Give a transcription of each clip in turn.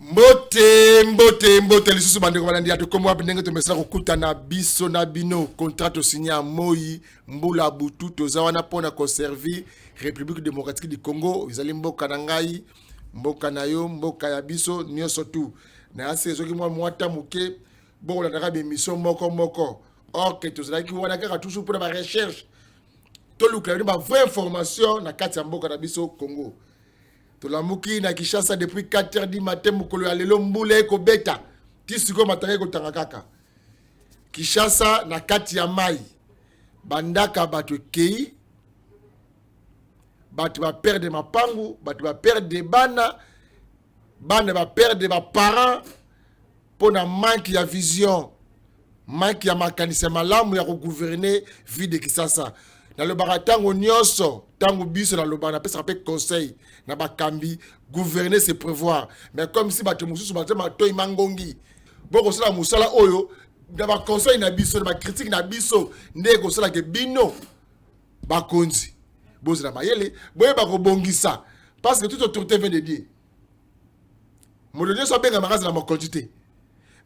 Mbote lisusu bande ko balandi ato komo abendenge to mesala kokuta na biso na bino contrat signé à Moi Mbula Butu tozawana pona conserver République démocratique du Congo izali mboka na ngai mboka na yo mboka ya biso nyonso tu na ase zoki mwata muke bokola na be mission moko ok tozalaki wana kaka toujours pour la recherche to luka ba vraie information na kati ya mboka na biso Congo. Tolamuki na Kinshasa depuis 4h du matin mukolo ya lelo mbula eko beta tisiko matanga ko tanga kaka Kinshasa na kati ya mai bandaka batu kei batu ba perdre mapangu batu ba perdre bana ba perdre ba parents pona manque ya vision manque ya makanisa malamu ya ko gouverner vie de Kinshasa na le baratango nyonso tango biso na lobana pesa pe conseil na bakambi gouverner c'est prévoir mais comme si bato mususu bato matoyi mangongi boko sala musala oyo na ba conseil na biso na ba critique na biso ndeko sala ke bino bakonzi bozo na mayele boye bako bongisa parce que toute autorité vient de Dieu modonyo so benga magazi na mokonjité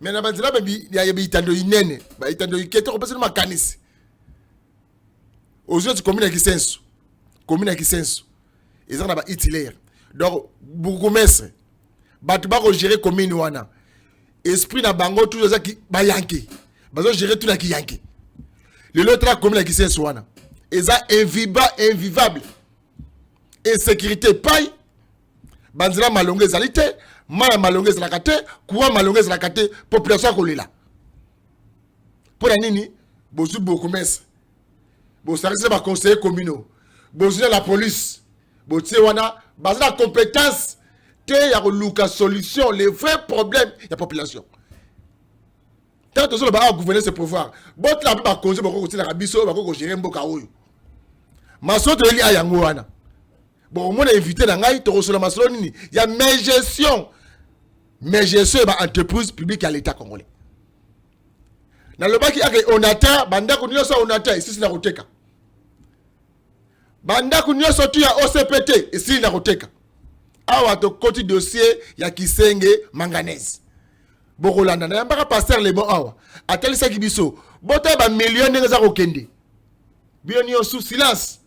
mais na banzela bebi ya itando inene ba itando iketo ko pesa na makanisi aux autres communes qui sensu commune qui sensu ils ont ba itilaire donc bourgmestre batu ba ko gérer commune wana esprit na bango tout ça qui ba yanké bazo gérer tout la ki yanké le l'autre commune qui sensu wana eza invivable et sécurité paille banzira malonge zalité mala malonge zalaka te kuwa malonge zalaka te population kolela pour nini bozu bourgmestre bon ça c'est ma conseiller communaux besoin la police bon tu wana basé la compétence te ya luka solution les vrais problèmes de la population tant que ça va gouverner ce pouvoir bon tu la pas conseiller beaucoup côté la biso ba ko gérer mboka oyo masoto eli ayango wana bon on a invité na ngai to resola masolo nini ya mes gestion ba entreprise publique à l'état congolais. Na lobaki ake onata banda kunyoso onata ici na koteka. Banda kunyoso tu ya OCPT ici na koteka. Awa to koti dossier ya Kisenge manganèse. Bokolanda na mbaka pasteur le bon awa. Ateli sa kibiso. Bota ba million ngenza kokende. Bioni yo sous silence.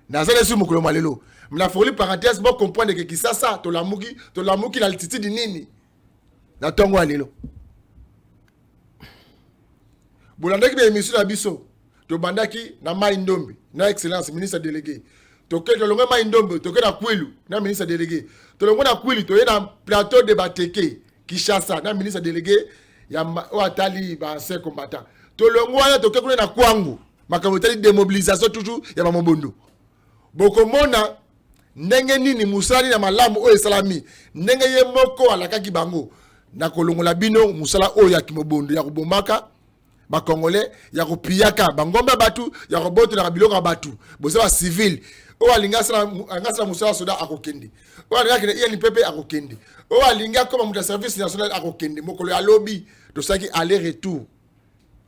Na zale su mukolo malelo. Mna foli parenthèse bo comprendre que Kisasa to lamuki na altitude nini. Na tongo alelo. Bolandaki be émission na biso to bandaki na Maindombe na excellence ministre délégué to ke to longa Maindombe to ke na Kwilu na ministre délégué to longa na Kwilu to na plateau de Bateke Kinshasa na ministre délégué ya Atali ba ancien combattant to longa to ke kuna na Kwangu makamotali démobilisation toujours ya Mamobondo boko mona ndenge nini musali na malamu o esalami ndenge ye moko alakaki bango na kolongola bino musala o ya Kimobondo ya kubomaka ba congolais ya kopiyaka bangomba batu ya roboto na biloko batu boza ba civil o alinga sala musala soda akokende o alinga kene yeli pepe akokende o alinga comme muta service national akokende mokolo ya lobby to saki aller retour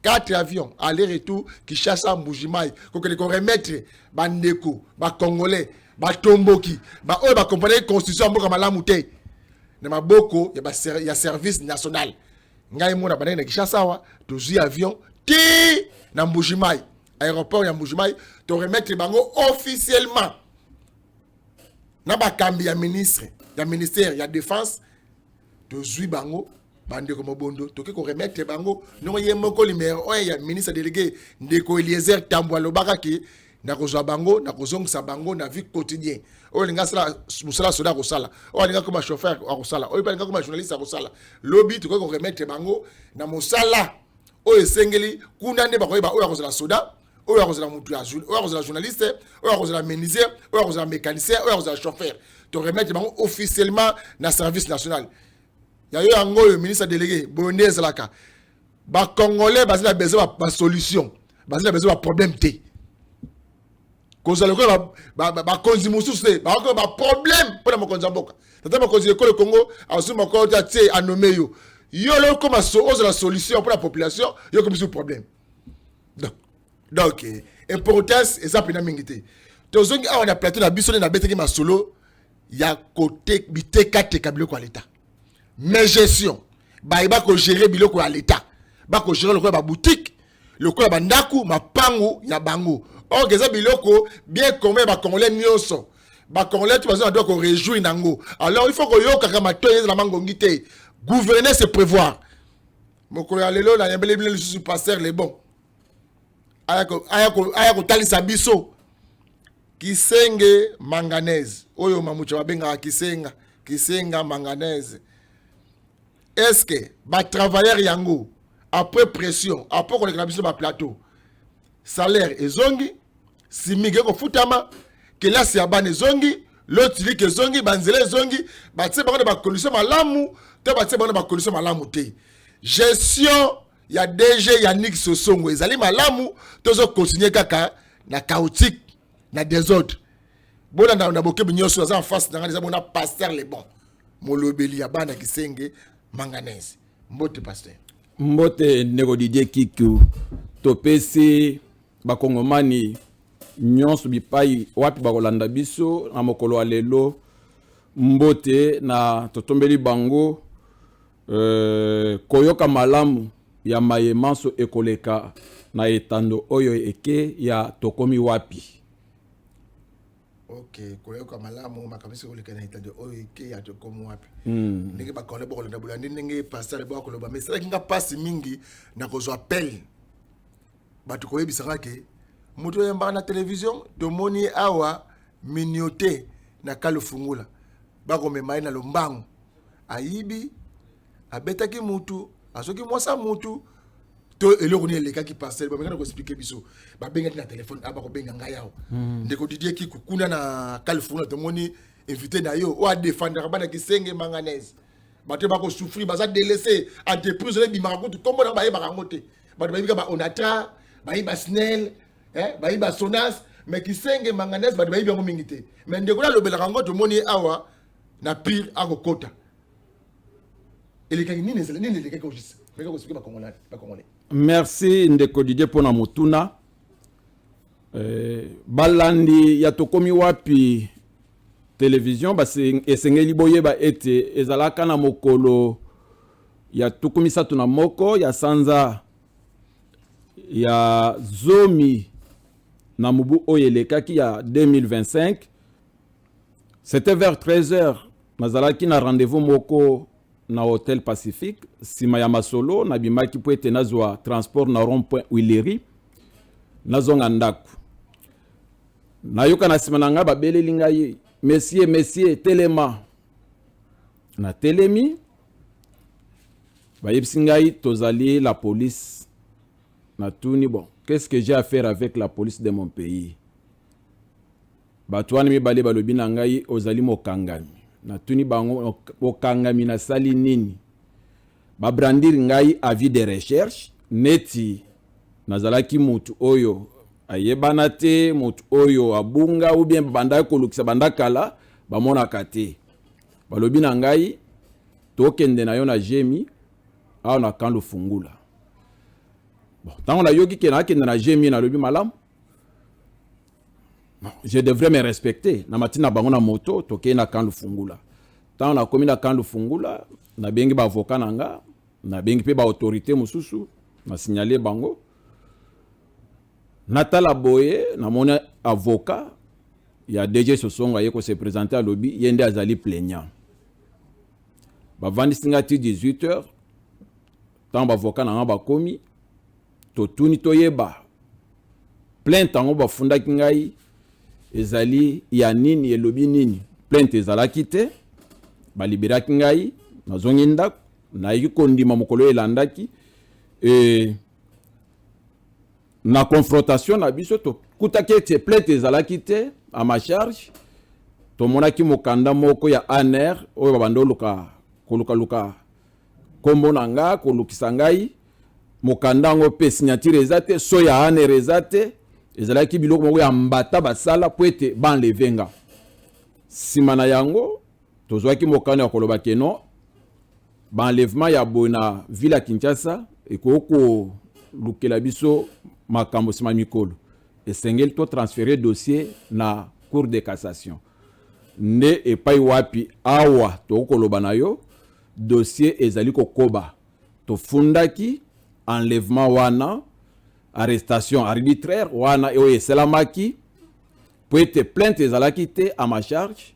4 avions aller retour Kinshasa Mbujimai ko remettre bandeko ba congolais ba tomboki ba o ba comprendre constitution mboka malamu te na maboko ya service national ngai mona banane na Kinshasa wa tozui avion ti na Mbujimai aéroport ya Mbujimai to remettre bango officiellement na bakambi ya ministre ya ministère ya défense tozui bango bande ko mobondo to ke ko remettre bango no ye moko numéro 1 ya ministre délégué ndeko Eliezer Tambwa lobaka ki na kozwa bango na kozongisa bango na vie quotidien o linga sala musala soda ko sala o linga comme chauffeur ko sala o linga comme journaliste ko sala lobby to ko remettre bango na musala o esengeli kuna nde bakoyeba o ya kozala soda o ya kozala mutu ya o ya kozala journaliste o ya kozala menuisier o ya kozala mécanicien o ya kozala chauffeur to remettre bango officiellement na service national ya yo yango le ministre délégué Bonez Laka ba congolais bazila besoin ba solution bazila besoin ba problème té cause le ba konzi mususu ba ko ba problème pour la konzi mboka tata ba konzi le Congo azuma ko ta tie anomé yo le comme la solution pour la population yo comme ce problème donc importance et ça pena mingité to zongi a on a plateau na biso na beteki masolo ya côté biteka te kabilo kwa l'état mais gestion ba ko gérer biloko ya l'état ba ko gérer le ba boutique le ko ba ndaku mapango ya bango or que ça biloko bien commun ba congolais nyonso ba congolais tu besoin doit ko réjouir nango alors il faut ko yo kaka matoye la mangongi te gouverner c'est prévoir moko ya lelo na yembele le sous passer les bons aya ko talisa biso kisenge manganèse oyo mamucha babenga kisenga manganèse. Est-ce que ba travailleur yango après pression après qu'on a ba plateau salaire ezongi simige ko futama que là c'est abane zongi l'autre dit que zongi banzele zongi ba tse ba condition malamu te ba tse ba condition malamu te gestion ya DG Yannick Sosongo ezali malamu tozo continuer kaka na chaotique na désordre bona na boke binyoso za en face na ngani za bona pasteur les bons molobeli ya bana kisenge manganèse mbote pasteur mbote nego Didier Kiku topesi bakongomani nyonso bipai wapi bakolanda biso na mokolo wa lelo mbote na totombeli bango koyoka malamu ya mayemanso ekoleka na etando oyo eke ya tokomi wapi. Ok, koyoka malamu makamisi koleka na etando oyo eke ya tokomi wapi. Ndenge bakole bokolanda bulandi ndenge pasteur bokoloba mais c'est kinga passe mingi na kozo appel batu koyebisanga ke mutu yamba na télévision tomoni awa minioté na kalufungula bako memai na lombango aibi abetaki mutu asoki mwasa mutu to eloko ni eleka ki passer ba mekana ko expliquer biso ba benga na téléphone aba ko benga ngayao ndeko Didier ki kukuna na kalufungula tomoni invité na yo o a défendre bana kisenge manganèse bato ba ko souffrir baza délaisser entreprise le bimaka ko kombo na ba yeba kangote bato ba yibika ba onatra ba yiba snell ba yiba sonas mais kisenge manganèse bato ba yiba mingi te mais ndeko la lobela kango tomoni awa na pire akokota eleka nini ezela nini eleka ko juste meka ko expliquer ba congolais. Merci ndeko Didier pona motuna balandi ya tokomi wapi télévision basi esengeli boyeba ete ezalaka na mokolo ya tukumisa tuna moko ya sanza ya zomi na mubu oyelekaki ya 2025. C'était vers 13h nazalaki na rendez-vous moko na Hôtel Pacifique sima ya masolo na bimaki po ete nazwa transport na rond-point Wileri nazonga ndaku nayoka na sima na nga babeleli ngai Messieurs, telema. Na telemi. Bayebisi ngai tozali la police. Na tuni bon. Qu'est-ce que j'ai à faire avec la police de mon pays? Batouani mi bale balobi na ngai ozali mokangami. Na tuni bango mokangami na sali nini? Babrandir ngai avis de recherche. Neti nazalaki mutu oyo ayebana te motu oyo abunga ou bien banda kolukisa banda kala bamona kate balobi na ngai tokende na yo na jemi awa na kandu fungula bon tango na yoki ke na kende na jemi na lobi malamu je devrais me respecter na matina bango na moto toke na kandu fungula tango na komi na kandu fungula na bengi ba avocat nanga na bengi pe ba autorité mususu na signaler bango Natala Boye, na mon avocat, il y a DG Sosongo qui se présenté à lobby, il y a un azali plaignant. Ba vandi singati 18h, tant avocat na ba komi, to tuni to yeba. Plainte tango ba funda kingai, ezali ya nini e lobby nini. Plainte ezala kite, ba libera kingai, na zongi ndako, na yikondi mamokolo elandaki na confrontation na biso to kutaki ete plainte ezalaki te à ma charge to monaki mokanda moko ya ANR oyo babando luka kombo na nga kolukisa ngai mokanda ngo pe signature ezate so ya ANR ezate ezalaki biloko moko ya mbata basala po ete banlevenga sima na yango tozwaki mokanda ya koloba keno banlèvement ya bona ville ya Kinshasa ekoko lukela biso makambo sima mikolo esengeli to transférer dossier na cour de cassation ne epai wapi awa to koloba na yo dossier ezali kokoba tofundaki enlèvement wana arrestation arbitraire wana oyo esalamaki po ete plainte ezalaki te à ma charge.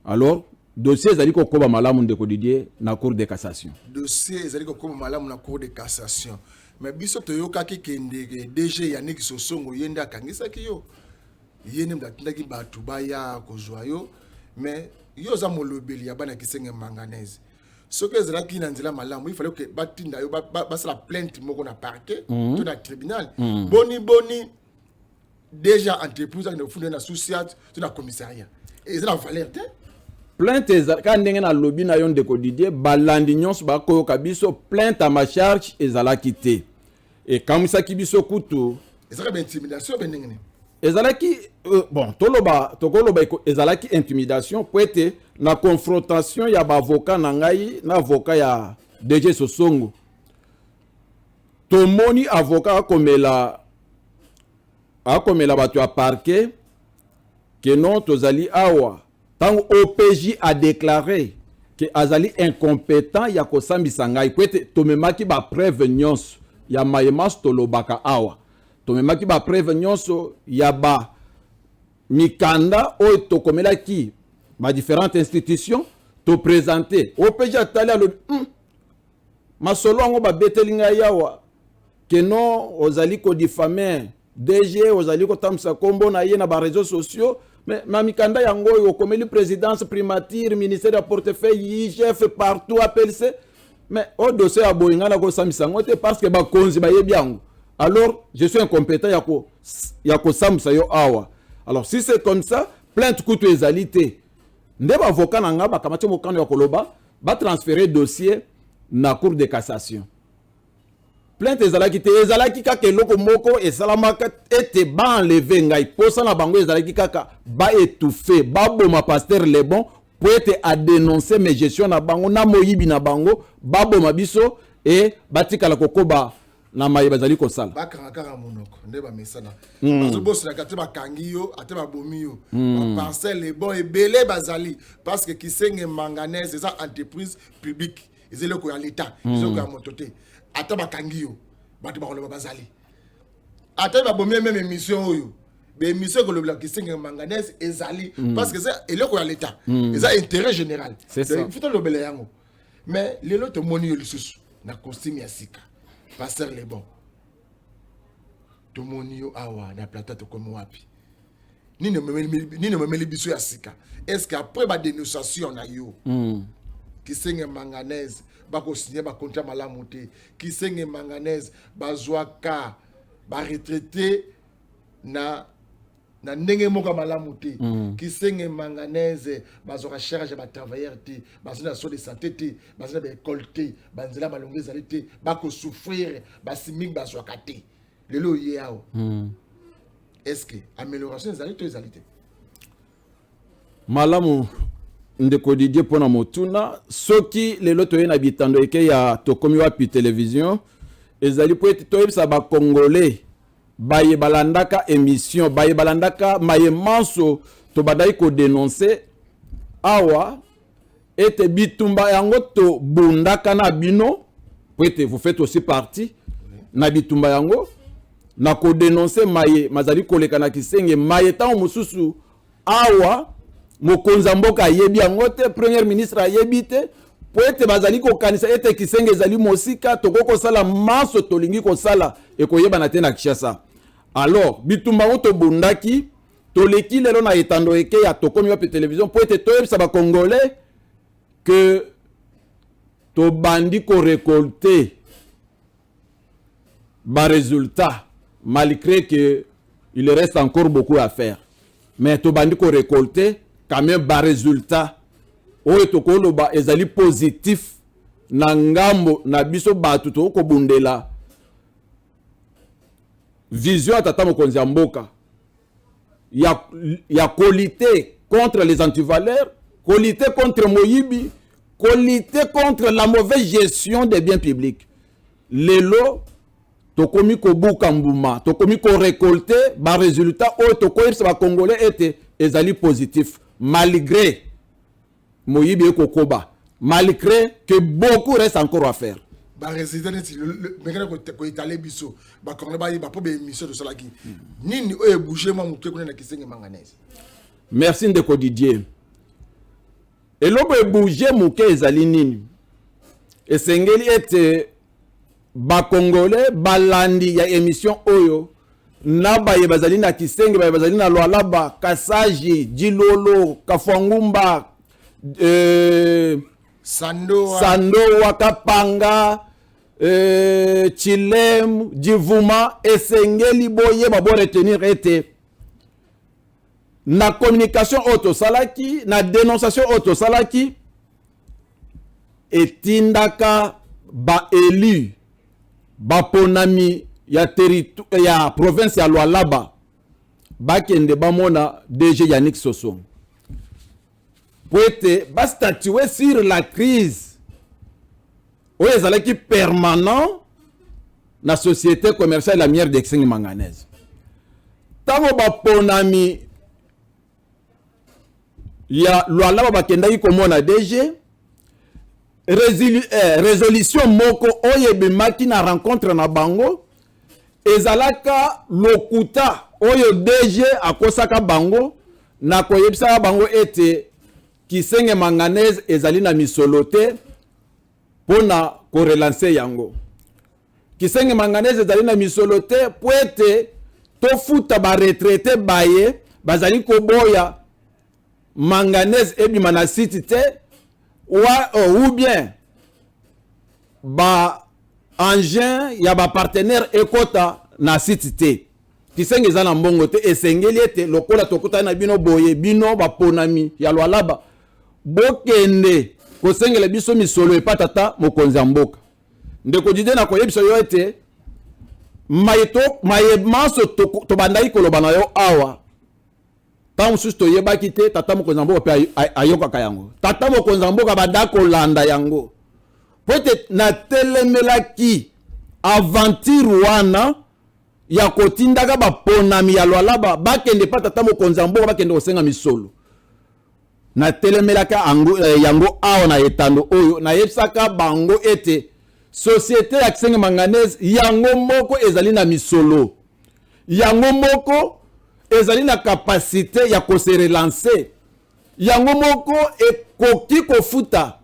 Alors dossier ezali kokoba malamu ndeko Didier na cour de cassation. Dossier ezali kokoba malamu na cour de cassation. Mais biso toyokaki kende DG Yannick Sosongo yende akangisaki yo. Yene mdatindaki batu baya kozwa yo. Mais yo za molobeli ya bana kisenge manganese. Soki ezalaki na nzela malamu, il fallait que batinda yo basala plainte moko na parquet, to na tribunal. Boni déjà entreprise na funda na société, to na commissariat. Et ça la valeur te. Plainte ezalaka ndenge na lobby na yo ndeko Didier balandi nyonso bakoyoka biso plainte à ma charge ezalaki te. Et kamisaki biso kutu ezalaka ba intimidation benengene. Ezalaki bon tokoloba ezalaki intimidation po ete na confrontation ya ba avocat na ngai na avocat ya DG Sosongo tomoni avocat akomela bato ya parquet que non tozali awa tant OPJ a déclaré que azali incompétent ya kosambisa ngai po ete tomemaki ba preuve nyonso ya mayemas tolobaka awa tomemaki ba preuve nyonso ya ba mikanda oyo tokomelaki ba différentes institutions to présenter OPJ atali alobi masolo yango babeteli ngai yawa ke non ozali kodifame DG ozali kotamisa kombo na ye na ba réseaux sociaux mais ma mikanda yango oyo okomeli présidence primature ministère ya portefeuille IGF partout APLC mais au dossier ya boyinga na kosambisa ngo te parce que bakonzi bayebi yango. Alors je suis incompétent yako samsa yo awa. Alors si c'est comme ça plainte kutu ezalité nde ba avocat na nga bakamati mokano ya koloba ba transférer dossier na cour de cassation. Plainte ezalaki kaka eloko moko esalamaka ete ba enlever ngai posa na bango ezalaki kaka ba étouffer ba boma pasteur le bon pour être à dénoncer mes gestions na bango na moyibi na bango ba boma biso et batika la kokoba na maye bazali kosala bakanga monoko nde ba mesana bazo boss na kate bakangi yo ate ba bomi yo ba parcelle le bon ebele bazali parce que kisenge manganese eza entreprise publique ezele ko ya l'état ezele ko ya mototé ata bakangi yo bato bakoloba bazali ata ba bomi même émission oyo be émission ko le kisenge manganese ezali parce que c'est eloko ya l'état eza intérêt général c'est ça il faut le bele yango mais lelo to moni yo lisusu na costume ya sika pasteur les bons to moni yo awa na plata to komo wapi ni ne memeli biso ya sika est-ce qu'après ba dénonciation na yo kisenge manganese bako signer ba contrat malamu te kisenge manganese bazwaka ba retraité na ndenge moko malamu te kisenge manganese bazwaka charge ba travailleur te bazina so de santé te bazina ba école te banzela balonge zali te bako souffrir basimik bazwaka te lelo yao est-ce que amélioration zali to ezalité malamu ndeko Didier pona motuna soki lelo toye na bitando eke ya tokomi wapi télévision ezali po ete toyebisa ba congolais baye balandaka émission baye balandaka maye manso to badai ko dénoncer awa ete bitumba yango to bundaka na bino po ete vous faites aussi partie na bitumba yango na ko dénoncer maye mazali koleka na kisenge maye tango mususu awa mokonza mboka yebi yango te premier ministre ayebi te po ete bazali kokanisa ete kisenge ezali mosika tokoko sala maso tolingi kosala ekoyebana te na Kinshasa. Alors bitumba ngo tobundaki toleki lelo na etando eke ya tokomi wapi télévision po ete toyebisa ba congolais que tobandi ko récolter ba résultat malgré que il reste encore beaucoup à faire mais tobandi ko récolter quand même ba résultat oyo tokoloba ezali positif na ngambo na biso batu to ko bundela vision à tata mokonzi ya mboka ya qualité contre les antivaleurs, qualité contre Moyibi, qualité contre la mauvaise gestion des biens publics. Lelo tokomi ko buka mbuma, tokomi ko récolter ba résultat o tokoyi sa congolais était ezali positif malgré Moyibi ekokoba malgré que beaucoup reste encore à faire. Résultat maintenant ko étaler biso ba ko ba pour be émission de cela qui nini o bouger moi muke kuna na Kisenge manganese. Merci ndeko Didier. Eloko bouger muke ezali nini esengeli ete ba congolais balandi ya émission oyo na baye bazali na Kisenge baye bazali na Lualaba Kasaji Jilolo Kafwangumba Sandoa Kapanga Chilem Jivuma esengeli boye babo retenir ete na communication auto salaki na dénonciation auto salaki etindaka ba élu ba ponami ya territoire ya province ya Lualaba bakende bamona DG Yannick Soso pour être ba statuer sur la crise oyo ezalaki permanent na société commerciale la mière de Kisenge manganese. Tango baponami ya Lualaba bakendaki komona DG résolution moko oyo ebimaki na rencontre na bango ezalaka lokuta oyo DG akosaka bango na koyebisa bango ete Kisenge manganese ezali na misolo te pona ko relancer yango. Kisenge manganese ezali na misolo te po ete tofuta ba retraité baye bazali koboya manganese ebima na site te ou bien ba engin ya ba partenaire ekota na site te. Kisenge ezana mbongo te esengeli ete lokola tokuta na bino boye bino baponami ya Lualaba bokende kosengela biso misolo epatata mokonzi ya mboka. Ndeko Didier na koyebisa yo ete mayemanso tobandaki koloba na yo awa tango mosusu toyebaki te tata mokonzi ya mboka mpe ayokaka yango. Tata mokonzi ya mboka banda kolanda yango po ete natelemelaki aventure wana ya kotindaka baponami ya Lualaba bakende pa tata mokonzi ya mboka bakende kosenga misolo. Na telemelaka yango awa na etando oyo na yebsaka bango ete société ya Kisenge manganese yango moko ezali na misolo, yango moko ezali na capacité ya ko se relancer, yango moko ekoki kofuta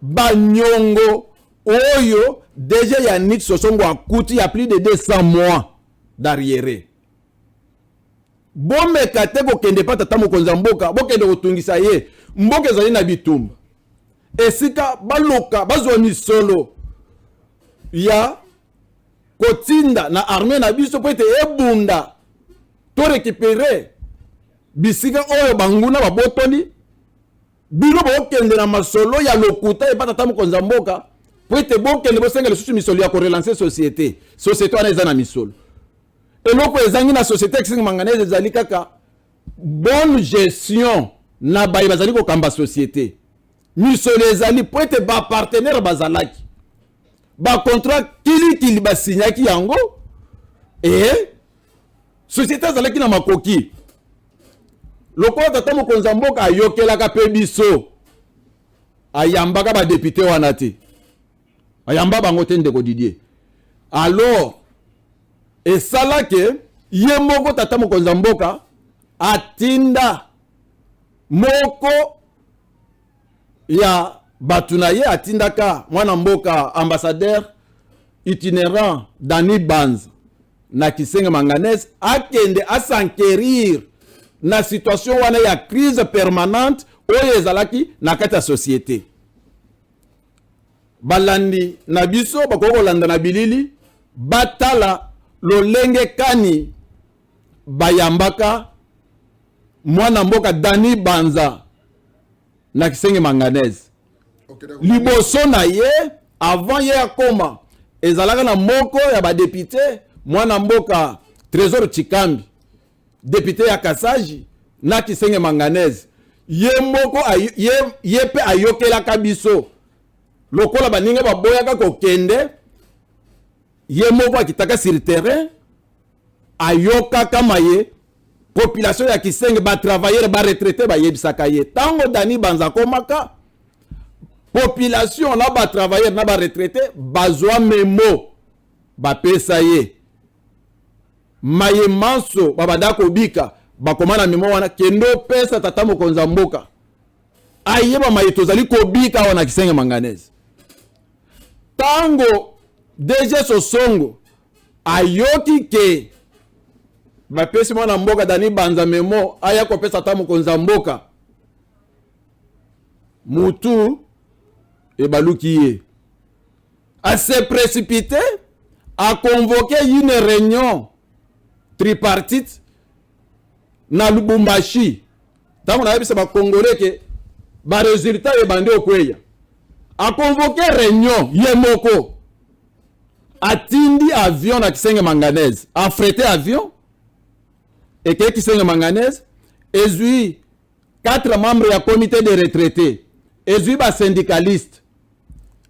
banyongo oyo déjà Yannick Sosongo akuti ya plus de 200 mois d'arriéré. Bomeka te kokende pa tata mokonzi ya mboka bokende kotungisa ye mboka ezali na bitumba esika baloka bazwa misolo ya kotinda na armée na biso po ete ebunda to récupérer bisika oyo banguna babotoli bino bokende na masolo ya lokuta e pa tata mokonzi ya mboka po ete bokende bosenga lisusu misolo ya korelancer société wana eza na misolo. Eloko ezangi na société ya Kisenge manganese ezali kaka bonne gestion na baye bazali kokamba société. Misolo ezali po ete ba partenaire bazalaki ba contrat kili basinyaki yango société ezalaki na makoki. Lokola tata mokonzi ya mboka ayokelaka pe biso ayambaka ba député wana te ayamba bango te ndeko Didier. Alors esalake ye moko tata mokonzi ya mboka atinda moko ya batu na ye atindaka mwana mboka ambassadeur itinérant Dani Banza na Kisenge manganese akende asankerir na situation wana ya crise permanente oyo ezalaki na kati ya société. Balandi na biso bakoki kolanda na bilili batala lolenge kani bayambaka mwana mboka Dani Banza na Kisenge manganese. Liboso na ye avant ye akoma ezalaka na moko ya ba député mwana mboka Trésor Chikambi député ya Kasaji na Kisenge manganese ye moko ye pe ayokelaka biso lokola baninga baboyaka kokende ye moko akitaka sur terrain ayokaka maye population ya Kisenge ba travailleurs ba retraité ba yebisaka ye tango Dani Banza komaka population na ba travailleur na ba retraité bazwa memo ba pesa ye maye manso babanda kobika bakomana memo wana kendo pesa tata mokonza mboka ayeba maye tozali kobika wana Kisenge manganese tango DG Sosongo ayoki ke bapesi mwana mboka Dani Banza memo aya kopesa tata mokonza mboka mutu et baluki a se précipité à convoquer une réunion tripartite na Lubumbashi. Tango na yebisa ba Congolais ke ba résultat e bande okweya. A convoqué réunion yemoko. Atindi avion na Kisenge manganese, affrété avion et que Kisenge manganese ezui 4 membres ya comité de retraités. Ezui ba syndicaliste.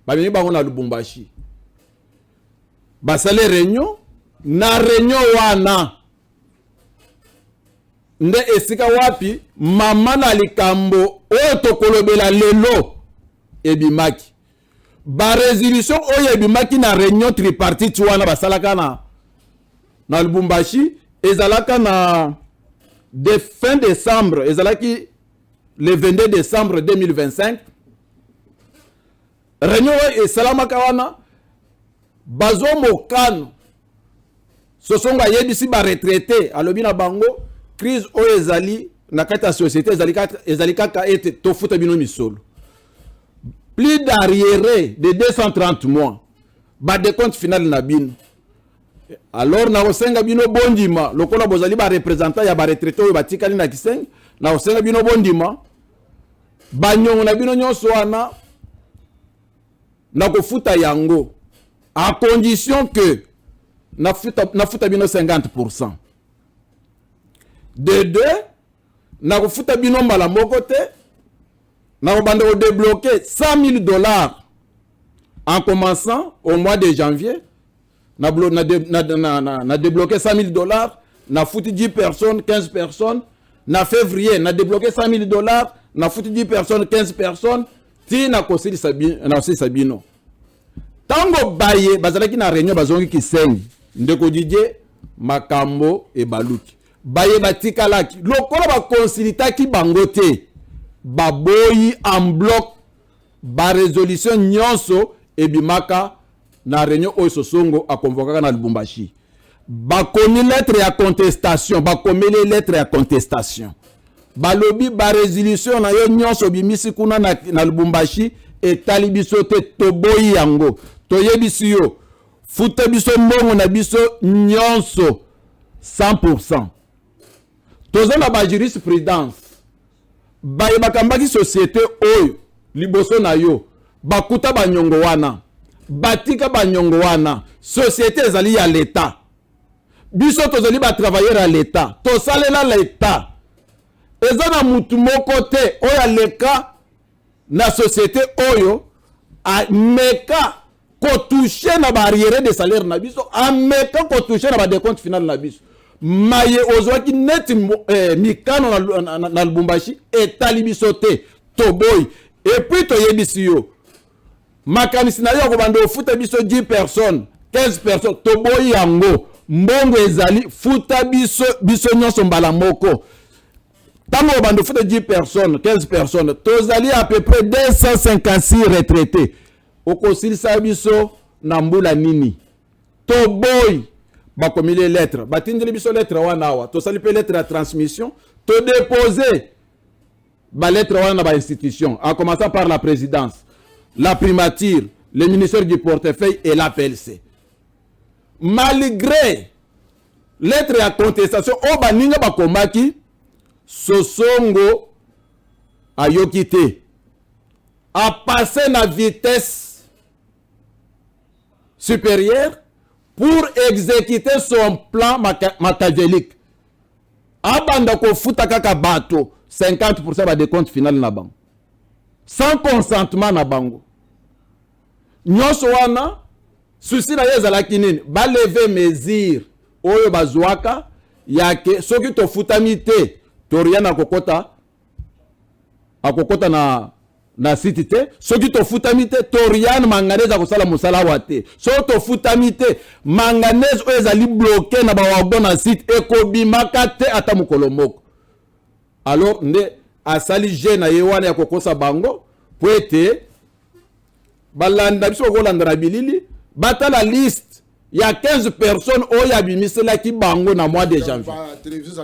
Ba bini ba na Lubumbashi. Ba sale réunion na réunion wana. Nde esika wapi mama na likambo oyo tokolobela lelo ebimaki. Ba résolution oyo ebimaki na réunion tripartite wana basalaka na Lubumbashi ezalaka na de fin décembre ezalaki le 22 décembre 2025 réunion et salamaka wana bazo mokano Sosongo yebisi ba retraité alobi na bango crise oyo ezali na kati ya société ezali kaka ete tofuta bino misolo plus d'arriéré de 230 mois ba décompte final na bino alors na osenga bino bondima lokola bozali ba représentant ya ba retraité oyo batikali na Kisenge na osenga bino bondima banyongo na bino nyonso wana na kofuta yango à condition que na futa bino 50%. De deux, na kofuta bino mbala moko te, na kobanda ko débloquer $100,000 en commençant au mois de janvier. Na débloqué $100,000, na foutu 10 personnes, 15 personnes. Na février, na débloqué $100,000, na foutu 10 personnes, 15 personnes. Ti na kosili sabino. Tango baye, bazalaki na réunion bazongi Kisenge. Ndeko Didier, makambo e baluki. Baye batikalaki. Lokola ba konsilitaki bangote. Baboyi en bloc. Ba résolution nyonso e bimaka na réunion oyo Sosongo a convoqué na Lubumbashi. Bakomi lettre ya contestation. Bakomeli lettre ya contestation. Balobi ba résolution na yo nyonso bimisi kuna na Lubumbashi etali biso te toboyi yango. Toyebisi yo. Futa biso mbongo na biso nyonso 100%. Toza na ba jurisprudence. Baye bakambaki société oyo liboso na yo. Bakuta banyongo wana. Batika banyongo wana. Société ezali ya l'État. Biso tozali ba travailleur à l'État. Tosalela l'État. Eza na mutu moko te oyo leka na société oyo a meka ko toucher na barrière de salaire na biso ameka ko toucher na ba décompte final na biso maye ozwaki net mikano na Lubumbashi etali biso te toboy et puis toyebisi yo makanisi na yo ko bando futa biso 10 personnes 15 personnes toboy yango mbongo ezali futa biso nyonso mbala moko tango bando futa 10 personnes 15 personnes tozali à peu près 256 retraités okosilisa biso na mbula nini to boy bakomile lettre batindeli biso lettre wana wa to sali pe lettre à transmission to déposer ba lettre wana na ba institution en commençant par la présidence la primature le ministère du portefeuille et la PLC malgré lettre à contestation o baninga bakomaki Sosongo ayoki te a passé na vitesse supérieur pour exécuter son plan machiavélique. Abanda ko futa kaka bato 50% ba décompte final na bango. Sans consentement na bango. Nyonso wana souci na yezalaki nini ba lever mesure oyo bazwaka yake soki to futami te to rien akokota na na site te soki tofutami te Torian manganese akosala mosala awa te soki tofutami te manganese oyo ezali bloke na bawagon na site ekobimaka te ata mokolo moko. Alors nde asali je na ye wana ya kokosa bango po ete balanda biso kolanda na bilili batala liste ya 15 personnes oyo abimiselaki bango na mois de janvier. Télévision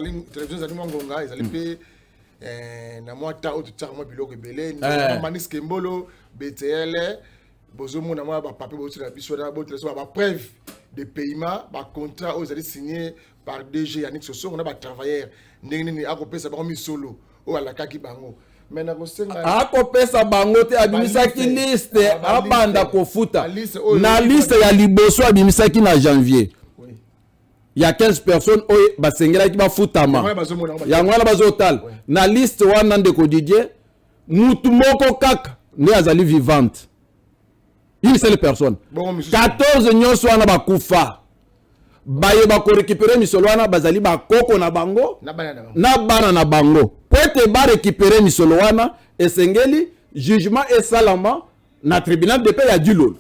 zali ngonga ezali pe na mois ta oyo tutiaka mwa biloko ebele Manis Kembolo BTL bozomona mwa bapape boti na biso na botelesa bapreuve de paiement bacontrat oyo ezali signé par DG Yannick Sosongo na batravailleur ndenge nini akopesa bango misolo oyo alakaki bango. akopesa bango te abimisaki liste abanda kofuta na liste ya liboso abimisaki na janvier ya 15 personnes oyo basengelaki bafutama yango wana bazotala na liste wana ndeko Didier mutu moko kaka nde azali vivante une seule personne 14 nyonso wana bakufa baye bakorekipere misolo wana bazali bakoko na bango na bana na bango po ete barekipere misolo wana esengeli jugement esalama na tribunal de paix ya Djilolo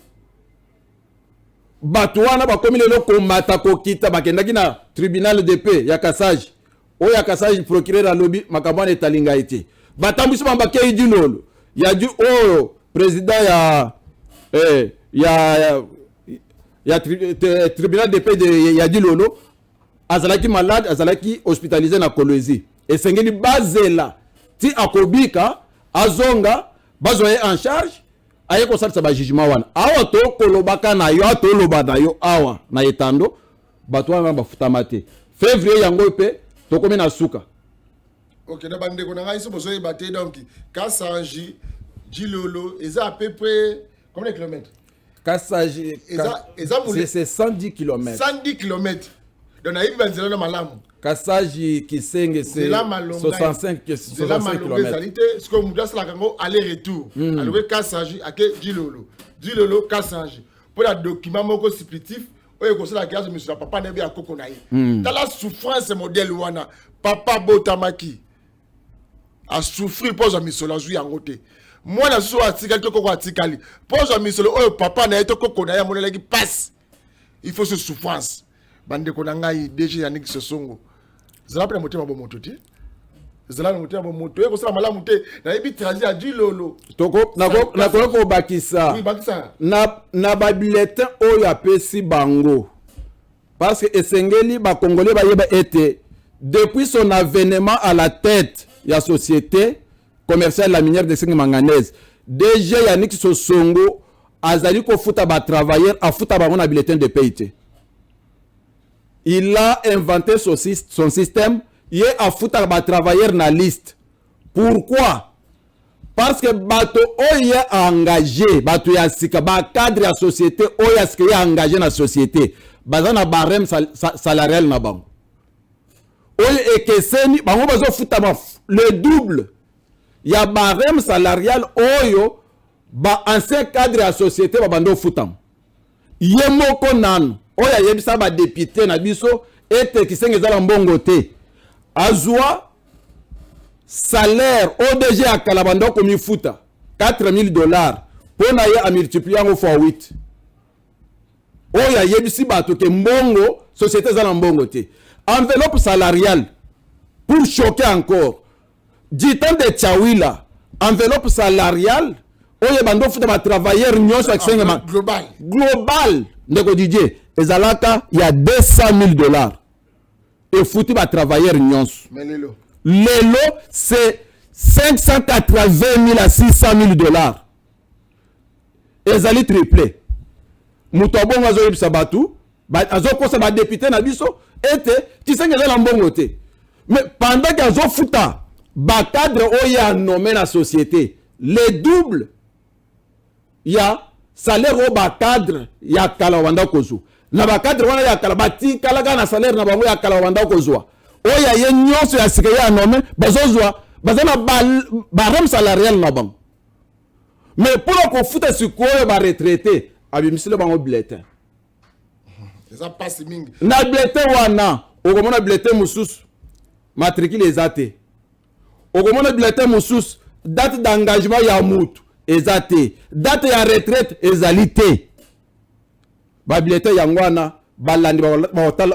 bato wana bakomi lelo komata kokita bakendaki na tribunal de paix ya Kassaji oyo ya Kassaji procureur alobi makambo wana etalinga ete batambwisi bambakei Djilolo ya oyo président ya tribunal de paix de ya Djilolo azalaki malade azalaki hospitalisé na Kolwezi esengeli bazela ti akobika azonga bazwa ye en charge aye kosalisa ba jugement wana awa to kolobaka na yo to loba na yo awa na etando bato wana bafutama te février yango pe tokomi na suka. Ok, na bande ko na ngai so bozo ebate donc Kassaji Djilolo eza à peu près combien de kilomètres? Kassaji c'est 110 km. 110 km. Donc na yibi banzela na malamu. Kassaji Kisenge c'est 65 km. Ce que muda sala kango aller retour. Alors Kassaji ake Djilolo Kassaji. Pour la document moko supplétif oyo ko sala gazo monsieur papa na bi akoko na ye. Dans la souffrance modèle wana papa botamaki a souffrir pour za misola zui yango te. Moi na so atikali to koko atikali pour za misolo oyo papa na ye to koko na ya monela ki passe. Il faut ce souffrance. Bande ko na ngai DG Yannick Sosongo. Zala pe moto mabo moto te. Zala moto mabo moto e ko sala malamu te na yebi transit a Djilolo. Toko na ko bakisa. Oui, bakisa. Na ba bulletin oyo apesi bango. Parce que esengeli ba congolais ba yeba été depuis son avènement à la tête ya société commerciale la minière de Sengi manganèse DG Yannick Sosongo azali ko futa ba travailleurs a futa ba na bulletin de paye. Il a inventé son système il a futa ba travailleurs na liste. Pourquoi? Parce que bato oyo engagé bato ya sika ba cadre ya société oyo sika engagé na société bazana barème salarial na bango oyo ekeseni bango bazo futa le double ya barème salarial oyo ba ancien cadre ya société ba bando futam ye moko nanu oyo yebisa ba député na biso ete Kisenge zala mbongo te azwa salaire ODG à Kalabando comme il futa $4,000 pour na ye a multiplier en fois 8 oya yebisi bato ke mbongo société zala mbongo te enveloppe salariale pour choquer encore du temps de Tchawila enveloppe salariale oya bando futa ba travailleurs nyonso ak global ndeko Didier ezalaka il y a $200,000 et foutu ba travailleurs nyonso mais lelo c'est 580,000 à $600,000 ezali triplé muto bongo azo yebisa batu azo kosa ba député na biso ete Kisenge ezala mbongo te mais pendant que azo futa ba cadre oya nommé na société le double ya salaire au ba cadre ya kala wanda kozu na ba cadre wana ya kala bati kala na salaire na bango ya kala wanda kozwa oya ye nyonso ya sika ya nommé bazozwa bazana barème salarial na bango mais pour ko futa sikoyo ba retraité abimisile bango bulletin ça passe mingi na bulletin wana okomona bulletin mususu matricule ezate okomona bulletin mususu date d'engagement ya mutu eza te, date ya retraite ezali te. Babilete yango wana balandi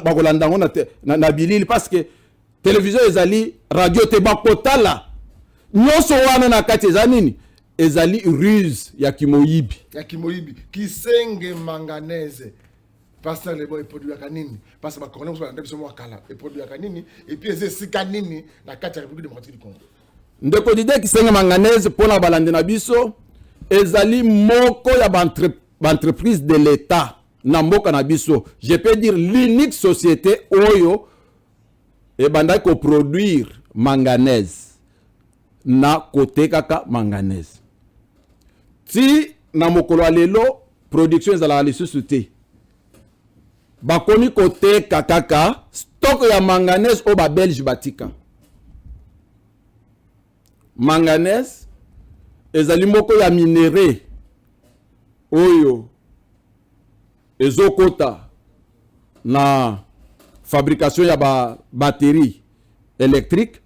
bakolanda yango na bilili parce que télévision ezali, radio te bakotala. Nyonso wana na kati eza nini? Ezali ruse ya kimoyibi. Ya kimoyibi. Kisenge manganese. Parce que les boys produisent kanini. Parce que les Congolais sont en train de produire kanini. Et puis ils sont kanini na kati ya République démocratique du Congo. Ndeko dide kisenge manganese pona balandi na biso ezali moko ya entreprise de l'État na mboka na biso. Je peux dire l'unique société oyo ebanda ko produire manganese na kote kaka manganese. Ti na mokolo lelo production ezala lisusu te. Bakomi kote kaka stock ya manganese o ba Belge batika. Manganese ezali moko ya minéraux oyo ezokota na fabrication ya ba batterie électrique.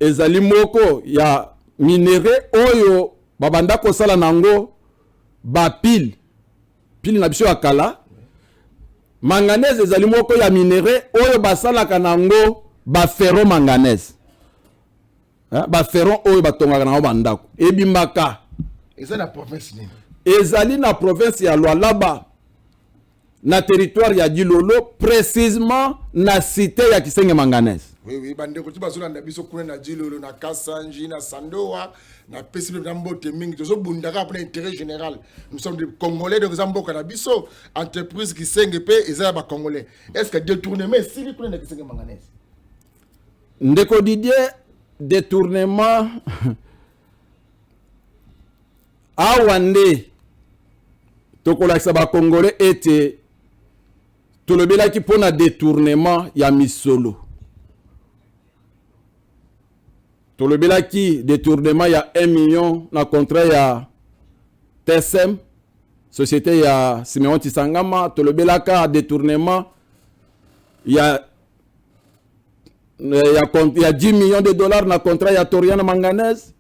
Ezali moko ya minéraux oyo babanda kosala nango ba pile na biso ya kala. Manganese ezali moko ya minéraux oyo basalaka nango ba ferro manganese. Ba ferro oyo batongaka nango bandako ebimbaka. Ezali na province nini? Ezali na province ya Lualaba na territoire ya Dilolo, précisément na cité ya Kisenge manganese. Oui, bandeko tu bazolanda biso kuna na Dilolo na Kasanji na Sandoa na pesi na mbote mingi tozo bundaka pour l'intérêt général. Nous sommes des Congolais de Zamboka na biso, entreprise Kisenge pe ezala ba Congolais. Est-ce que détournement sili kuna na Kisenge manganese? Ndeko Didier, détournement awande tokolakisa ba Congolais ete tolobelaki pona détournement ya misolo. Tolobelaki détournement ya 1 million na contrat ya TSM, société ya Simeon Tisangama. Tolobelaka détournement ya 10 millions de dollars na contrat ya Toriana manganese.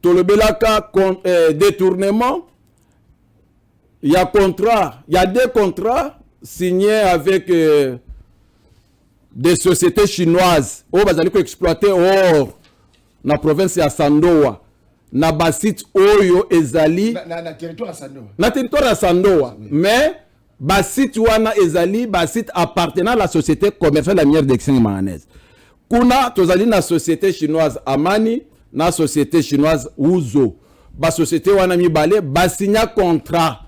Tolobelaka détournement ya contrat, il y a 2 contrats signés avec des sociétés chinoises où bazali ko exploiter or na province ya Sandoa na basit oyo ezali na territoire ya Sandoa. Na territoire ya Sandoa, oui. Mais basit wana ezali basit appartenant à la société commerciale la minière de Kisenge manganese. Kuna tozali na société chinoise Amani na société chinoise Uzo. Ba société wana mibale basigna contrat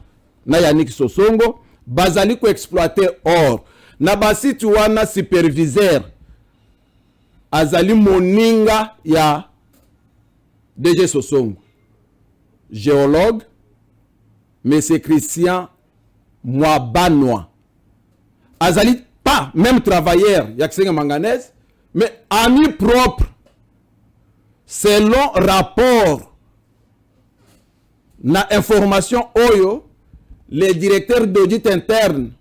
na Yannick Sosongo bazali ko exploiter or na basit wana superviseur azali moninga ya DG Sosongo, géologue monsieur Christian Mwabanwa azali pas même travailleur ya Kisenge manganese mais ami propre selon rapport na information oyo le directeur d'audit interne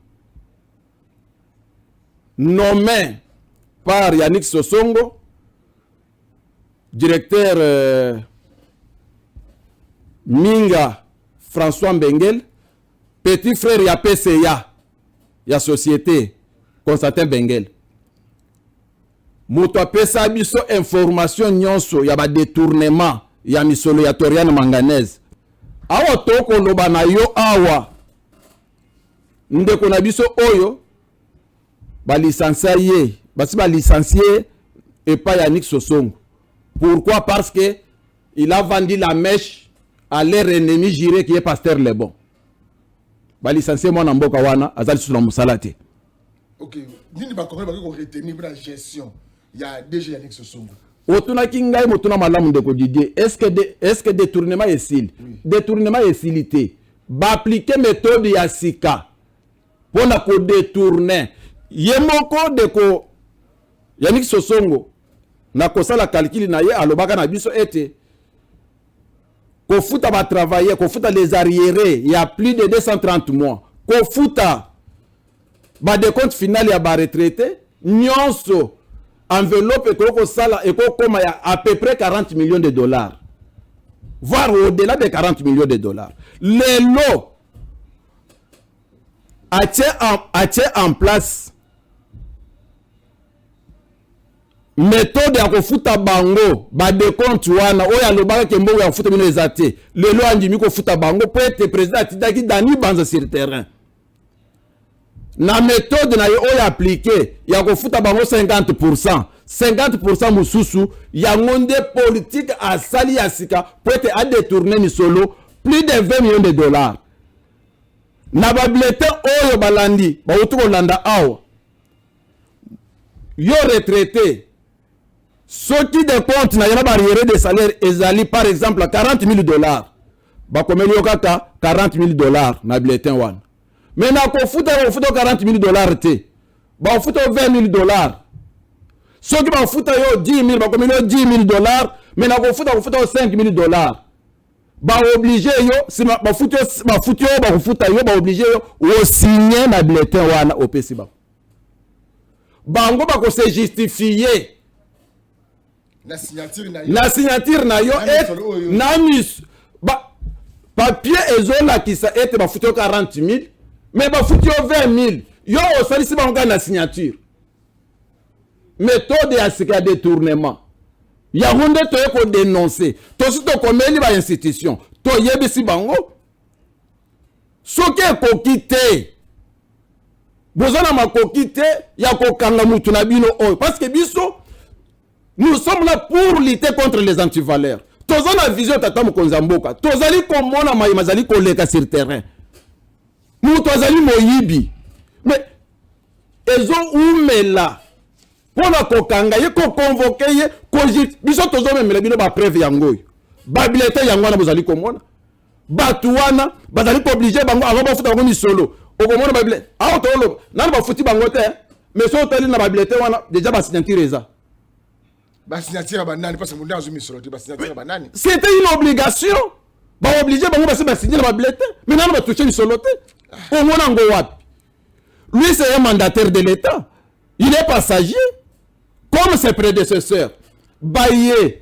nommé par Yannick Sosongo, directeur Minga François Mbengel, petit frère ya PCA ya société Constantin Bengel. Moto apesa biso information nyonso ya ba détournement ya misolo ya Toriana manganese. Awa toko loba na yo awa ndeko na biso oyo ba licencié basi ba licencié et pas Yannick Sosongo. Pourquoi? Parce que il a vendu la mèche à leur ennemi juré qui est Pasteur Lebon. Ba licencié moi na mboka wana azali sous la musalate. OK, nini ba Congolais ba ko retenir la gestion ya DG Yannick Sosongo. Otuna kingai motuna malamu ndeko Didier, est-ce que détournement est sil? Oui. Détournement est silité. Ba appliquer méthode ya sika pona ko détourner. Yemoko deko Yannick Sosongo na kosala calcul na ye alobaka na biso ete ko futa ba travailler, ko futa les arriérés, il y a plus de 230 mois. Ko futa ba décompte final ya ba retraité, nyonso enveloppe ko sala et ko koma ya à peu près 40 millions de dollars. voire au-delà de 40 millions de dollars. Les lots a en place méthode ya kofuta bango ba décompte wana oyo alobaka ke mbongo ya kofuta bino eza te lelo andimi kofuta bango po ete président atindaki Dani Banza sur terrain na méthode na yo oyo appliqué ya kofuta bango 50% mususu yango nde politique asali ya sika po ete adétourner misolo plus de 20 millions de dollars na babulletin oyo balandi bauti kolanda awa yo retraité soki de compte na yana barrière de salaire ezali par exemple à 40 000 dollars bakomeli yo kaka 40 000 dollars na bulletin wana mais na kofuta 40 000 dollars te bafuta 20 000 dollars soki bafuta yo 10 000 bakomeli yo 10 000 dollars mais na kofuta 5 000 dollars ba obligé yo si bafuta yo bafuta yo ba obligé yo o signer na bulletin wana opesi bango bako se justifier na signature na yo et na mis papier ezola kisa ete bafuta yo 40 000 mais bafuta yo 20 000 yo osalisi bango na signature méthode ya sika détournement ya hunde to ko dénoncer to si to komeli ba institution to yebisi bango soki ekoki te bozana makoki te ya kokanga mutu na bino oyo parce que biso nous sommes là pour lutter contre les antivaleurs tozana vision tata mokonzi mboka tozali komona mai mazali koleka sur terrain mutu azali moyibi mais ezo umela pona kokanga ye ko convoquer ye kojit biso tozomemela bino ba preuve yango ba bulletin yango na bozali komona batu wana bazali ko obliger bango avant bafuta bango misolo okomona ba bulletin aho tolo nani bafuti bango te mais so tali na ba bulletin wana déjà ba signature eza ba signature ba nani parce que monde azumi misolo te ba signature ba nani c'était une obligation ba obliger bango ba signer ba bulletin mais nani ba toucher misolo te omona ngo wapi lui c'est un mandataire de l'état il est passager comme ses prédécesseurs baye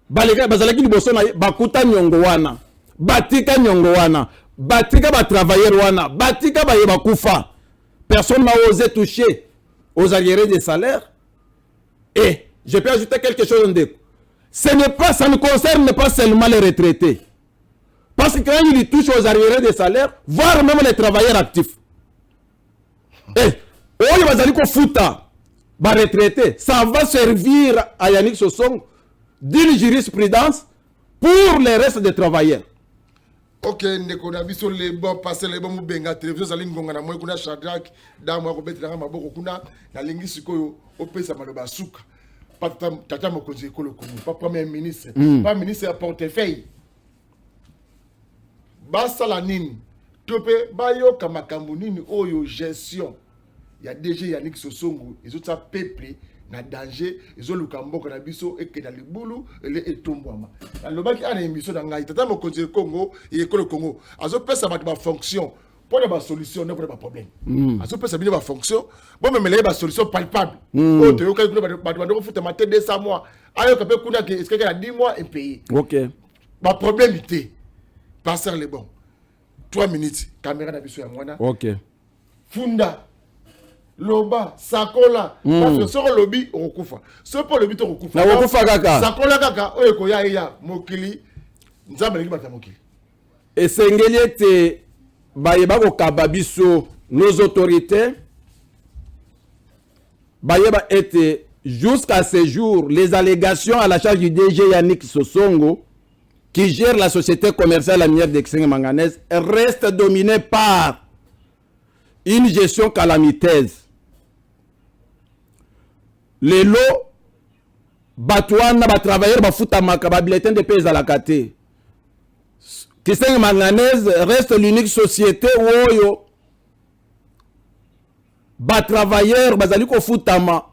balega bazalaki liboso na bakuta nyongo wana batika nyongo wana batika ba travailleurs wana batika baye bakufa personne n'a osé toucher aux arriérés des salaires et je peux ajouter quelque chose ça ne concerne pas seulement les retraités parce que quand ils touchent aux arriérés des salaires voire même les travailleurs actifs et oyo bazali ko futa ba retraité ça va servir à Yannick Sosongo d'une jurisprudence pour les restes des travailleurs. Ok, ndeko na biso le bon passer le bon mubenga télévision zali ngonga na moyo kuna Shadrack damu ko betela maboko kuna na lingi sikoyo opesa maloba suka tata mokonzi ekolo komu pas premier ministre pas ministre à portefeuille basala nini tope bayoka makambo nini oyo gestion ya DG Yannick Sosongo ezota peuple na danger ezoluka mboka na biso ekena libulu ele etombwama alobaki ana émission na ngai tata mokonzi Congo et ekolo Congo azopesa bato ba fonction pour ba solution ne pour ba problème azopesa bino ba fonction bon memele ba solution palpable o to yoka kuna bato bandoko futa maté 200 mois ayoka pe kuna ke est-ce que 10 mois impayé OK ba problèmeité passer le bon 3 minutes caméra na biso ya mwana OK funda loba sakola parce que soko lobi okufa so po lobi to okufa na okufa kaka sakola kaka oyo ko ya mokili nzambe ngi bata mokili esengeli ete bayeba kokaba biso nos autorités bayeba ete jusqu'à ce jour les allégations à la charge du DG Yannick Sosongo qui gère la société commerciale la minière d'Exeng manganèse restent dominées par une gestion calamiteuse. Les lots, batouana, travailleurs, bafuta makaba, bulletin de paix à la kate. Kiseng manganèse reste l'unique société où yo travailleurs, bazali ko futama.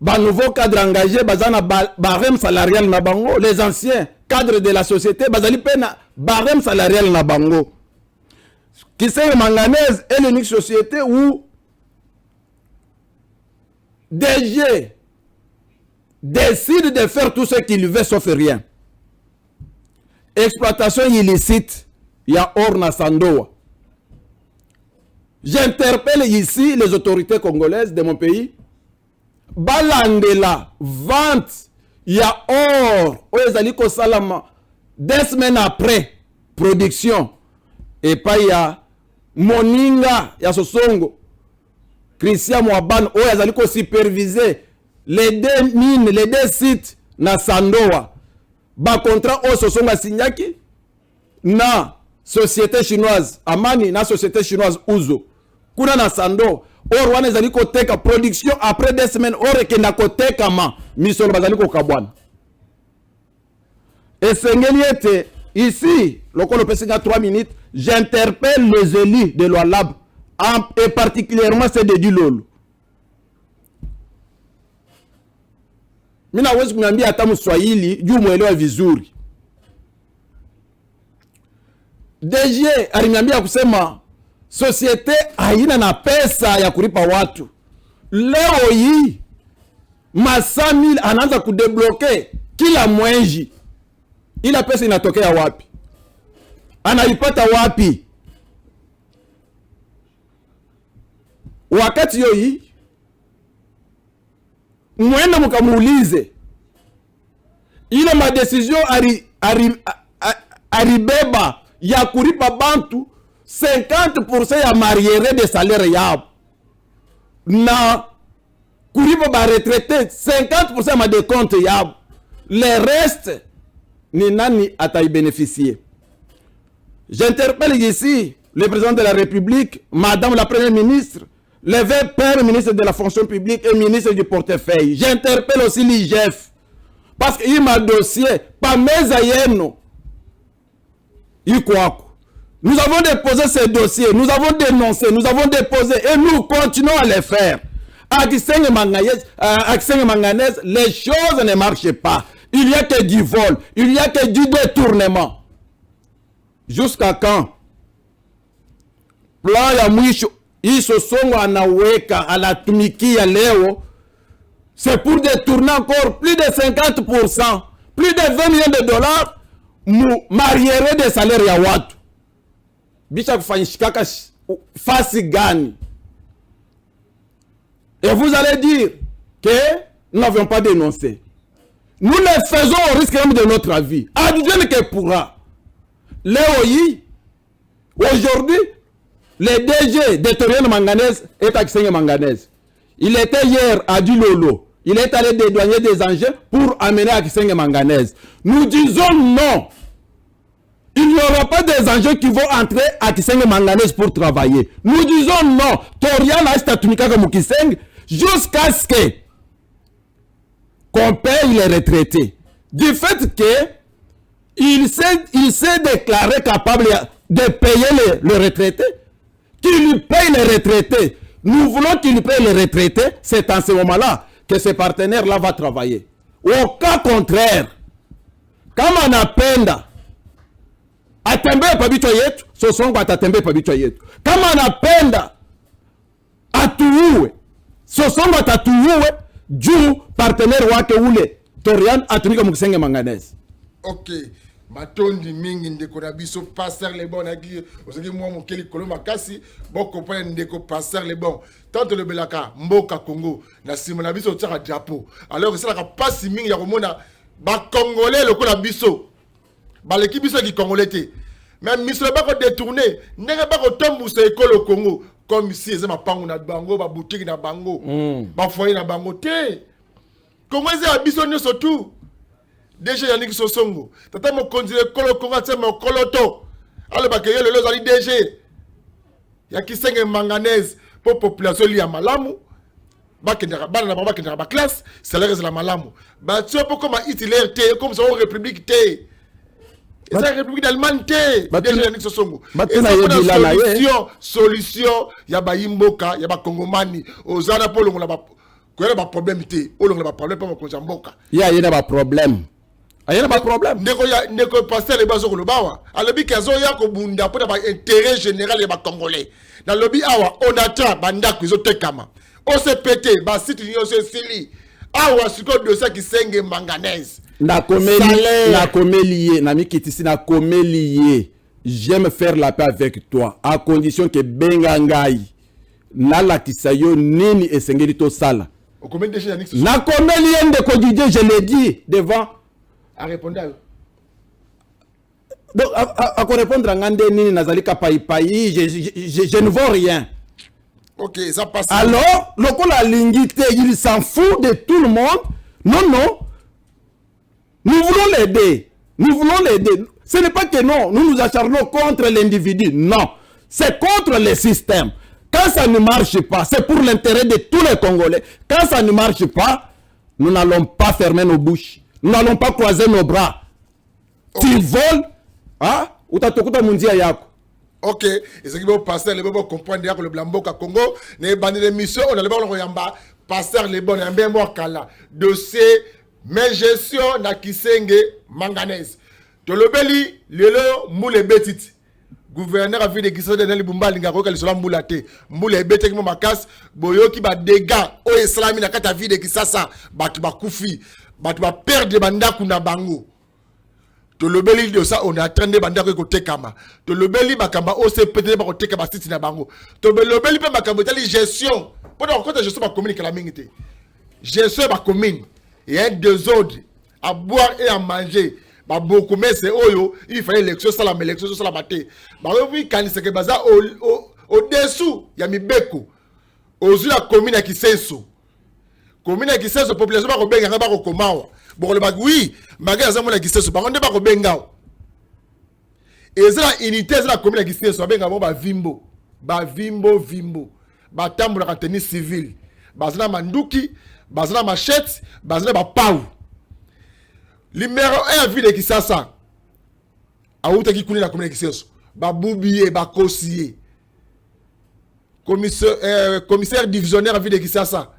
Nouveau cadre engagé, bazana barème salarial na bango. Les anciens cadres de la société, bazali pena barème salarial na bango. Kiseng manganèse est l'unique société où DG décide de faire tout ce qu'il veut sauf rien. exploitation illicite ya or na Sandoa. J'interpelle ici les autorités congolaises de mon pays. Balandela vente ya or oezali ko salama 2 semaines après production et pas ya moninga ya Sosongo Christian Mwaban oezali ko superviser les 2 mines, les 2 sites na Sandoa. Ba contrat o Sosongo signaki na société chinoise Amani na société chinoise Uzo kuna na Sandoa. Or wana ezali koteka production après 2 semaines or ekenda koteka ma misolo bazali kokabwana. Et sengeli ete ici lokolo pesinga 3 minutes j'interpelle les élus de l'Oualab et particulièrement ceux de Dilolo. Mina wezi kuniambia hata Mswahili juu muelewa vizuri. DG aliniambia kusema societe haina na pesa ya kulipa watu. Leo hii masamil anaanza kudebloke kila mwezi. Ila pesa inatokea wapi? Anaipata wapi? Wakati hii mwenda mkamuulize ile madecision aribeba ya kulipa bantu 50% ya mariere de salaire yabo na kuripa ba retraité 50% ma de compte yabo, le reste ni nani atai bénéficier. J'interpelle ici le président de la République, madame la première ministre, le père ministre de la fonction publique et ministre du portefeuille. J'interpelle aussi l'IGF parce qu'il m'a dossier pas mes ayeno ikwako. Nous avons déposé ces dossiers, nous avons dénoncé, nous avons déposé et nous continuons à les faire. À Kisenge Manganès, les choses ne marchent pas. Il n'y a que du vol, il n'y a que du détournement. Jusqu'à quand? Plan ya mwisho, iso songo anaweka, anatumikia leo, c'est pour détourner encore plus de 50%, plus de 20 millions de dollars, mariere de salaire ya watu. Bisha kufanyishikaka fasi gani? Et vous allez dire que nous n'avions pas dénoncé. Nous le faisons au risque même de notre vie. Advienne que pourra. Léoï, aujourd'hui, le DG de Torian Manganès est à Kisenge Manganès. Il était hier à Dilolo. Il est allé dédouaner des engins pour amener à Kisenge Manganès. Nous disons non. Il n'y aura pas des engins qui vont entrer à Kisenge Manganès pour travailler. Nous disons non. Torian a statué comme Kisenge jusqu'à ce que qu'on paye les retraités. Du fait que il s'est déclaré capable de payer les retraités, qu'il lui paye les retraités. Nous voulons qu'il lui paye les retraités. C'est en ce moment-là que ce partenaire-là va travailler. Au cas contraire, comme on appelle atembe pabicho yetu, Sosongo atatembe pabicho yetu. Kama anapenda atuue, Sosongo atatuue juu partenaire wake ule Torian atumika mukisenge Manganès. Ok, matondi mingi ndeko na biso passer les bons naki osaki mwa mokeli koloma kasi boko pa ndeko passer les bons tant le belaka mboka Congo na sima na biso tsaka drapeau alors que ça la passe mingi ya komona ba congolais lokola biso ba l'équipe biso ki congolais même mislo ba ko détourner ndenge ba ko tombusa ekolo Congo comme si eza mapango na bango ba boutique na bango ba foyer na bango te Congo eza biso nyoso tout. DG Yannick Sosongo tata mo konzile kolo konga tsema koloto ale bakeye lelo zali DG ya Kisenge Manganès pour population li ya malamu bakendaka bana na bakendaka ba classe salaire za la malamu ba tso poko ma itilaire te comme ça en république te eza république d'Allemagne te DG Yannick Sosongo solution ya ba yimboka ya ba kongomani ozana polongo la ba ko ba problème te olongo la ba problème pas mo konzamboka ya yena ba problème. Il y a pas de problème. Ndeko pasteur les bazo kolobawa. Alobi kazo ya ko bunda pour ba intérêt général ya ba congolais. Na lobi awa on attend banda ko zo tekama. On se pété ba site ni on se sili. awa siko dossier Kisenge manganèse na komeli na mikitisi na komeli j'aime faire la paix avec toi à condition que bengangai na lakisa yo nini esengeli to sala na komeli ende ko Didier je l'ai dit devant a répondre donc à répondre ngande nini nazali ka pai je ne vois rien. OK, ça passe. Alors, lokola lingité, il s'en fout de tout le monde. Non. Nous voulons l'aider. Ce n'est pas que non, nous nous acharnons contre l'individu. Non, c'est contre le système. Quand ça ne marche pas, c'est pour l'intérêt de tous les Congolais. Quand ça ne marche pas, nous n'allons pas fermer nos bouches. Nous n'allons pas croiser nos bras. Okay. Tu voles, hein? Utatokuta mundia yako. OK, et ce qui va passer les bons comprendre que le Blamboka Congo n'est pas une émission on a le bon yamba passer les bons bien moi kala dossier mais gestion na Kisenge manganèse to le beli lelo moule betiti gouverneur a vu de Kisenge dans le Bumba lingako ka lisolo mbula te mbula ebete ki makas boyoki ba dégâts o islami na kata vie de Kisasa batu ba kufi batu ba perdre bandaku na bango. To lobeli de ça on est en train de banda ko tekama to lobeli bakamba o se pété ba ko tekama siti na bango to lobeli pe bakamba tali gestion pendant quand gestion ba commune la mingité gestion ba commune il y a deux ordres à boire et à manger ba beaucoup mais c'est oyo il fallait élection ça la maté ba oui quand c'est que baza au dessous ya mibeko ozu la commune ya Kisenso commune ya Kisenso population ba ko benga ba ko komawa. Bon le bagui maga za mona Kisenso ba onde ba ko benga et ça la unité ça la commune Kisenso benga ba vimbo ba tambola ka tennis civil bazana manduki bazana machette bazana ba pau numéro 1 ville de Kisasa a outa ki kuni la commune Kisenso ba boubier ba kosier commissaire divisionnaire ville de Kisasa.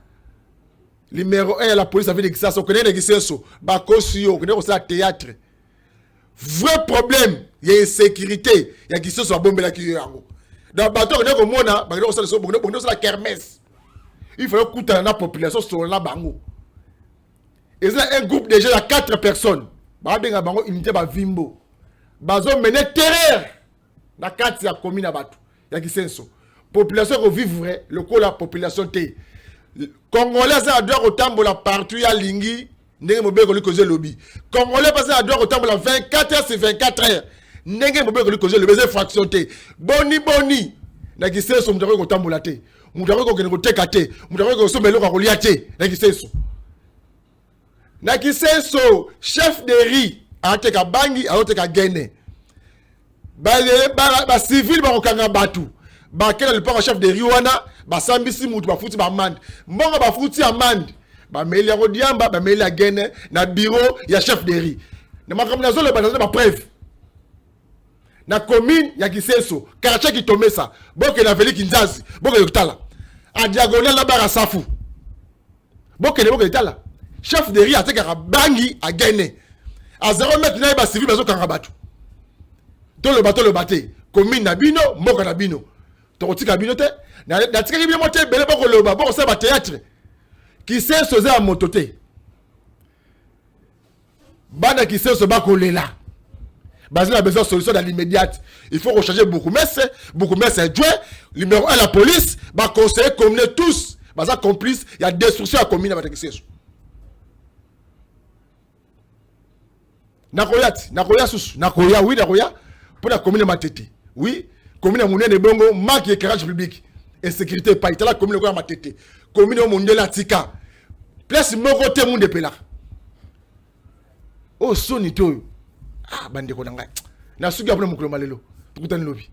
Numéro 1 la police a vu de Kisasa, on connaît les Kisenso, Bakosio, on connaît aussi la théâtre. Vrai problème, il y a une sécurité, il y a Kisenso à bomber la Kiyango. Dans le bateau, on est comme Mona, on est la kermesse. Il faut écouter la population sur la bango. Et c'est un groupe de gens à 4 personnes. Babenga bango unité ba Vimbo. Bazo mener terreur. La 4 c'est la commune à Batu. Il y a Kisenso. Population qui vivre le coup la population té. Congolais ça doit autambola partout ya lingi ndenge mobeko likoze lobby. Congolais passé à doit autambola 24 heures sur 24 heures. Ndenge mobeko likoze lobby c'est fraction té. Boni na Kisenso mutako ko tambola té. Mutako ko kene ko teka té. Mutako ko somelo ko kolia té na Kisenso. Na Kisenso chef de riz ateka bangi ateka gene. Ba civil ba ko kanga batu. Ba kena le pas chef de riz wana ba sambisi mutu ba futi ba mande mbongo ba futi amande ba meli ya Rodiamba ba meli ya gene na bureau ya chef de riz na makamna zolo ba preuve na commune ya Kisenso quartier ki Tomesa boke na Veli Kinzazi boke yotala a diagonale la bara safu boke yotala chef de riz ateka bangi a gene a 0 mètre na ba civil bazo kanga batu to le baté commune na bino mboka na bino to tika bino te na tika bien monter belé boko loba boko ça ba théâtre Kisenso za mototé bana Kisenso ba kolela bazina besoin de solution dans l'immédiat il faut recharger beaucoup mais c'est Dieu numéro 1 la police ba conseiller communer tous baza complice il y a destruction à commune ba Kisenso nakoya pour la commune Matete oui commune monene bongo marque éclairage public et sécurité pas la commune ko Matete commune mondiale tika place moko te monde pela oh soni to bande ko nanga na sugi apona mukolo malelo tukutani lobi